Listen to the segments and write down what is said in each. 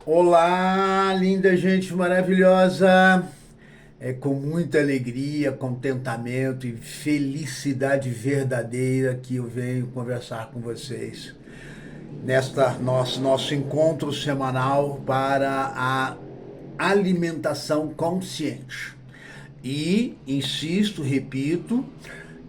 Olá, linda gente maravilhosa. É com muita alegria, contentamento e felicidade verdadeira que eu venho conversar com vocês nesta nosso encontro semanal para a alimentação consciente. E insisto, repito,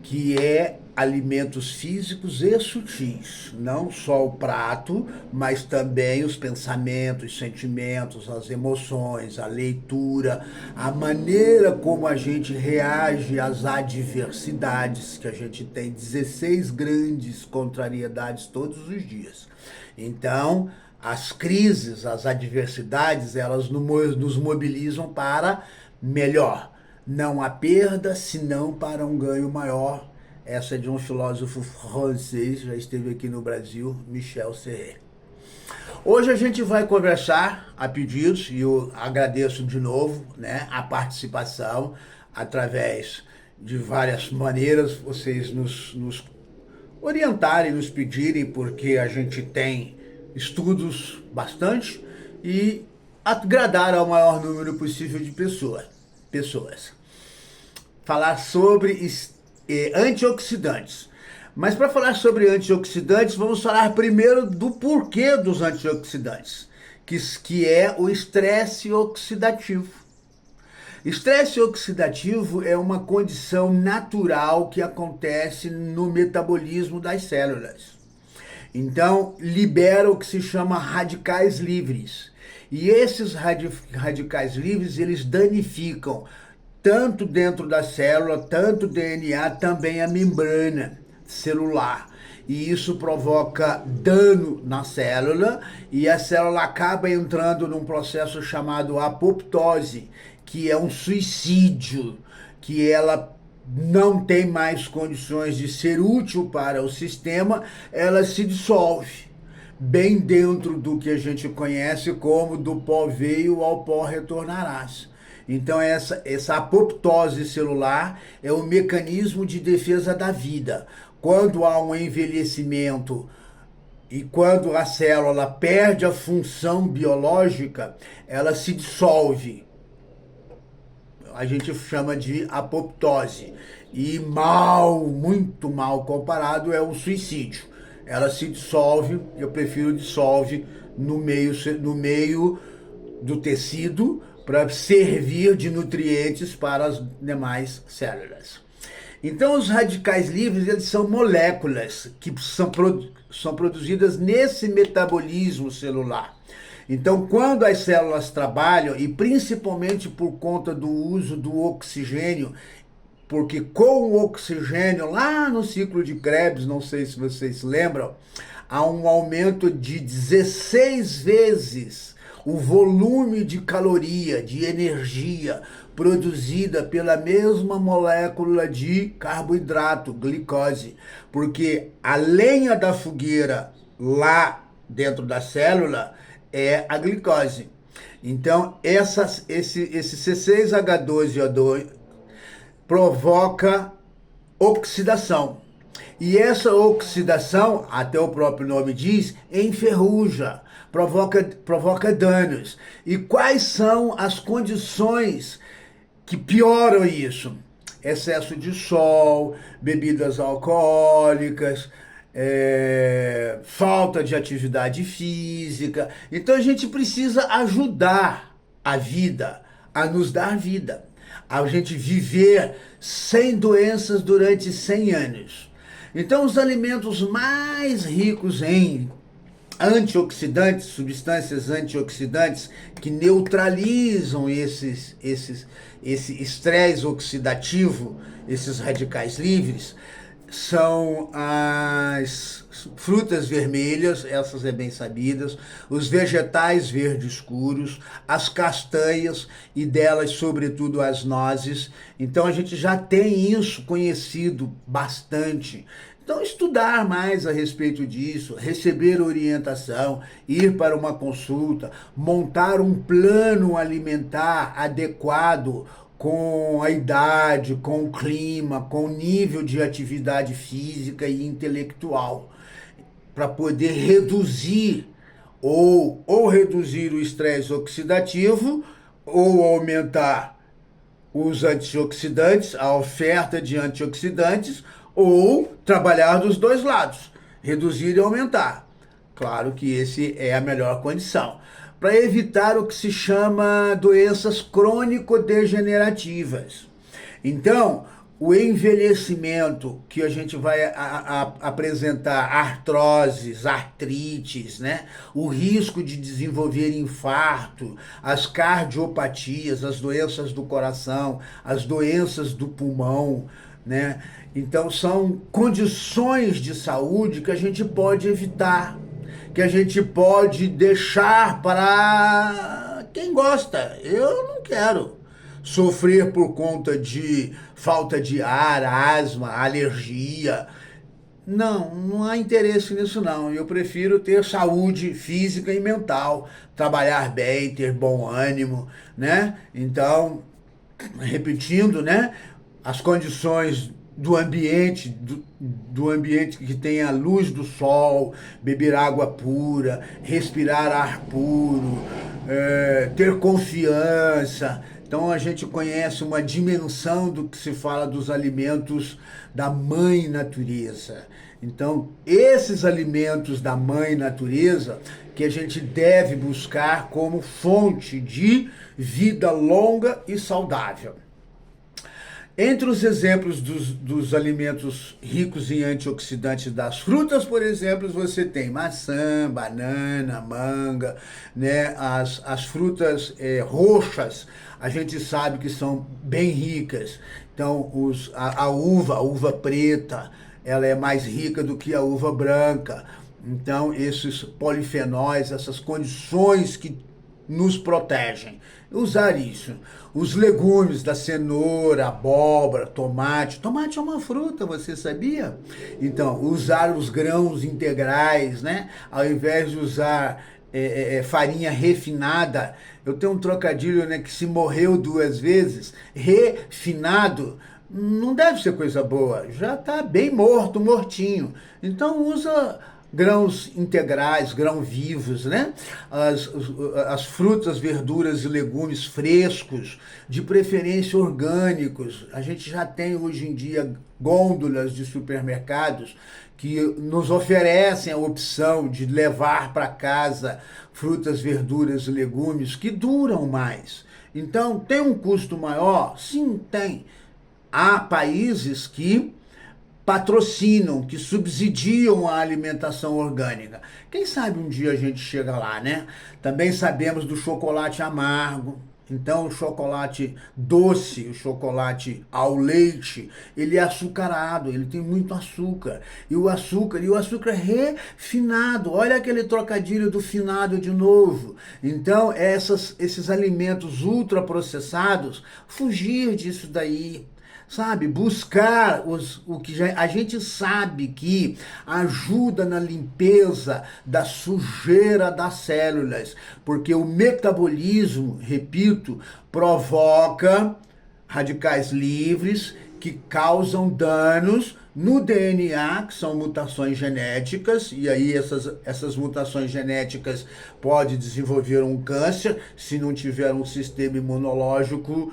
que é alimentos físicos e sutis, não só o prato, mas também os pensamentos, sentimentos, as emoções, a leitura, a maneira como a gente reage às adversidades, que a gente tem 16 grandes contrariedades todos os dias. Então, as crises, as adversidades, elas nos mobilizam para melhor. Não há perda, senão para um ganho maior. Essa é de um filósofo francês, já esteve aqui no Brasil, Michel Serret. Hoje a gente vai conversar a pedidos, e eu agradeço de novo, né, a participação através de várias maneiras, vocês nos orientarem, nos pedirem, porque a gente tem estudos bastante e agradar ao maior número possível de pessoas. Falar sobre antioxidantes. Mas para falar sobre antioxidantes, vamos falar primeiro do porquê dos antioxidantes, que é o estresse oxidativo. Estresse oxidativo é uma condição natural que acontece no metabolismo das células. Então, libera o que se chama radicais livres. E esses radicais livres, eles danificam tanto dentro da célula, tanto o DNA, também a membrana celular. E isso provoca dano na célula e a célula acaba entrando num processo chamado apoptose, que é um suicídio, que ela não tem mais condições de ser útil para o sistema, ela se dissolve bem dentro do que a gente conhece como do pó veio ao pó retornarás. Então essa apoptose celular é o mecanismo de defesa da vida. Quando há um envelhecimento e quando a célula perde a função biológica, ela se dissolve. A gente chama de apoptose. E muito mal comparado, é um suicídio. Ela se dissolve, eu prefiro dissolve no meio do tecido para servir de nutrientes para as demais células. Então, os radicais livres, eles são moléculas que são produzidas nesse metabolismo celular. Então, quando as células trabalham, e principalmente por conta do uso do oxigênio, porque com o oxigênio, lá no ciclo de Krebs, não sei se vocês lembram, há um aumento de 16 vezes o volume de caloria, de energia produzida pela mesma molécula de carboidrato, glicose, porque a lenha da fogueira lá dentro da célula é a glicose. Então, esse C6H12O2 provoca oxidação. E essa oxidação, até o próprio nome diz, enferruja, provoca danos. E quais são as condições que pioram isso? Excesso de sol, bebidas alcoólicas, falta de atividade física. Então a gente precisa ajudar a vida, a nos dar vida, a gente viver sem doenças durante 100 anos. Então os alimentos mais ricos em antioxidantes, substâncias antioxidantes que neutralizam esse estresse oxidativo, esses radicais livres, são as frutas vermelhas, essas é bem sabidas, os vegetais verdes escuros, as castanhas e delas, sobretudo, as nozes. Então a gente já tem isso conhecido bastante. Então, estudar mais a respeito disso, receber orientação, ir para uma consulta, montar um plano alimentar adequado com a idade, com o clima, com o nível de atividade física e intelectual, para poder reduzir ou reduzir o estresse oxidativo, ou aumentar os antioxidantes, a oferta de antioxidantes, ou trabalhar dos dois lados, reduzir e aumentar. Claro que esse é a melhor condição, para evitar o que se chama doenças crônico-degenerativas. Então, o envelhecimento, que a gente vai apresentar artroses, artrites, né? O risco de desenvolver infarto, as cardiopatias, as doenças do coração, as doenças do pulmão, né? Então são condições de saúde que a gente pode evitar, que a gente pode deixar para quem gosta. Eu não quero sofrer por conta de falta de ar, asma, alergia. Não, não há interesse nisso não. Eu prefiro ter saúde física e mental, trabalhar bem, ter bom ânimo, né? Então, repetindo, né? As condições do ambiente, do ambiente que tem a luz do sol, beber água pura, respirar ar puro, ter confiança. Então a gente conhece uma dimensão do que se fala dos alimentos da mãe natureza. Então esses alimentos da mãe natureza que a gente deve buscar como fonte de vida longa e saudável. Entre os exemplos dos alimentos ricos em antioxidantes das frutas, por exemplo, você tem maçã, banana, manga, né? As frutas roxas, a gente sabe que são bem ricas. Então, a uva preta, ela é mais rica do que a uva branca. Então, esses polifenóis, essas condições que nos protegem. Usar isso. Os legumes da cenoura, abóbora, tomate. Tomate é uma fruta, você sabia? Então, usar os grãos integrais, né? Ao invés de usar farinha refinada. Eu tenho um trocadilho, né, que se morreu 2 vezes, refinado, não deve ser coisa boa. Já está bem morto, mortinho. Então, usa grãos integrais, grãos vivos, né? As frutas, verduras e legumes frescos, de preferência orgânicos. A gente já tem hoje em dia gôndolas de supermercados que nos oferecem a opção de levar para casa frutas, verduras e legumes que duram mais. Então, tem um custo maior? Sim, tem. Há países que patrocinam, que subsidiam a alimentação orgânica. Quem sabe um dia a gente chega lá, né? Também sabemos do chocolate amargo. Então, o chocolate doce, o chocolate ao leite, ele é açucarado, ele tem muito açúcar. E o açúcar refinado. Olha aquele trocadilho do finado de novo. Então, esses alimentos ultraprocessados, fugir disso daí. Sabe, buscar o que a gente sabe que ajuda na limpeza da sujeira das células, porque o metabolismo, repito, provoca radicais livres que causam danos no DNA, que são mutações genéticas, e aí essas mutações genéticas podem desenvolver um câncer se não tiver um sistema imunológico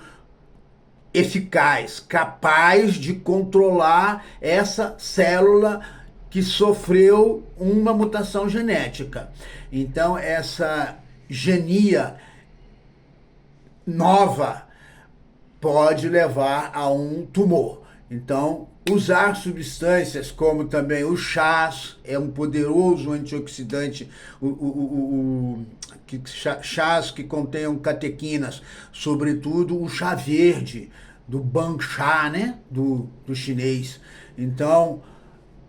eficaz, capaz de controlar essa célula que sofreu uma mutação genética. Então, essa genia nova pode levar a um tumor. Então, usar substâncias como também o chás, é um poderoso antioxidante, chás que contenham catequinas, sobretudo o chá verde, do Bang Chá, né? do chinês. Então,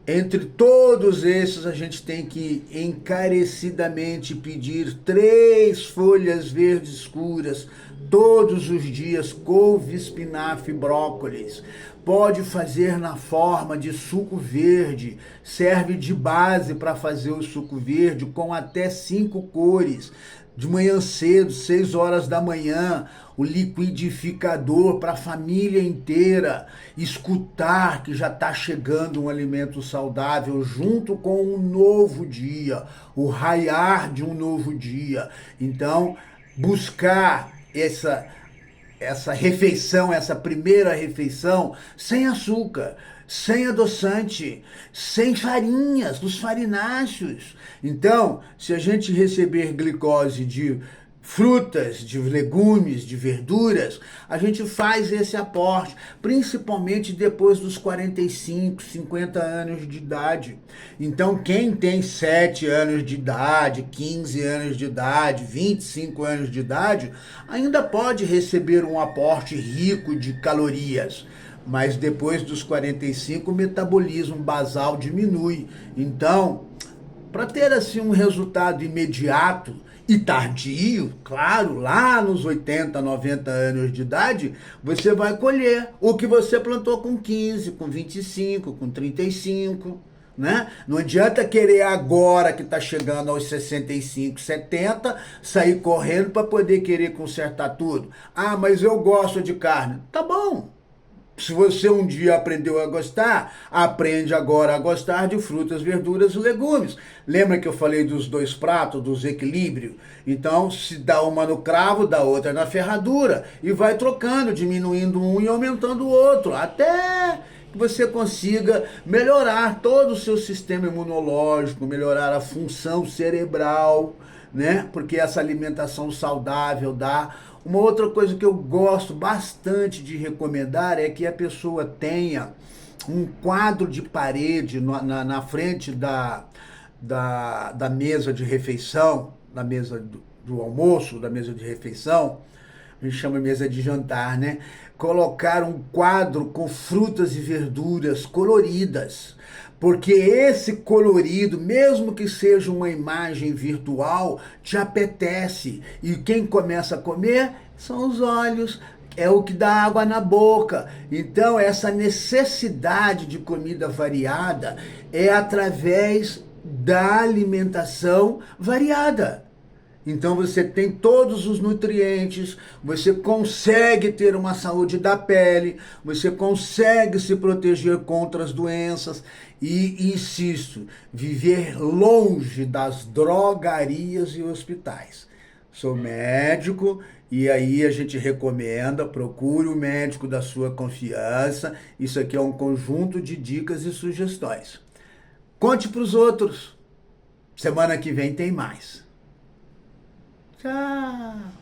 entre todos esses, a gente tem que encarecidamente pedir 3 folhas verdes escuras todos os dias, couve, espinafre e brócolis, pode fazer na forma de suco verde, serve de base para fazer o suco verde com até 5 cores. De manhã cedo, 6 horas da manhã, o liquidificador para a família inteira escutar que já está chegando um alimento saudável junto com um novo dia, o raiar de um novo dia. Então, buscar essa refeição, essa primeira refeição, sem açúcar, sem adoçante, sem farinhas, dos farináceos. Então, se a gente receber glicose de frutas, de legumes, de verduras, a gente faz esse aporte, principalmente depois dos 45, 50 anos de idade. Então, quem tem 7 anos de idade, 15 anos de idade, 25 anos de idade, ainda pode receber um aporte rico de calorias. Mas depois dos 45, o metabolismo basal diminui. Então, para ter assim um resultado imediato e tardio, claro, lá nos 80, 90 anos de idade, você vai colher o que você plantou com 15, com 25, com 35, né? Não adianta querer agora que está chegando aos 65, 70, sair correndo para poder querer consertar tudo. Ah, mas eu gosto de carne. Tá bom. Se você um dia aprendeu a gostar, aprende agora a gostar de frutas, verduras e legumes. Lembra que eu falei dos 2 pratos, dos equilíbrios? Então, se dá uma no cravo, dá outra na ferradura. E vai trocando, diminuindo um e aumentando o outro. Até que você consiga melhorar todo o seu sistema imunológico, melhorar a função cerebral, né? Porque essa alimentação saudável dá. Uma outra coisa que eu gosto bastante de recomendar é que a pessoa tenha um quadro de parede na frente da mesa de refeição, da mesa do almoço, da mesa de refeição, a gente chama mesa de jantar, né? Colocar um quadro com frutas e verduras coloridas. Porque esse colorido, mesmo que seja uma imagem virtual, te apetece. E quem começa a comer são os olhos, é o que dá água na boca. Então, essa necessidade de comida variada é através da alimentação variada. Então você tem todos os nutrientes, você consegue ter uma saúde da pele, você consegue se proteger contra as doenças e, insisto, viver longe das drogarias e hospitais. Sou médico e aí a gente recomenda, procure o médico da sua confiança. Isso aqui é um conjunto de dicas e sugestões. Conte para os outros. Semana que vem tem mais. Tchau.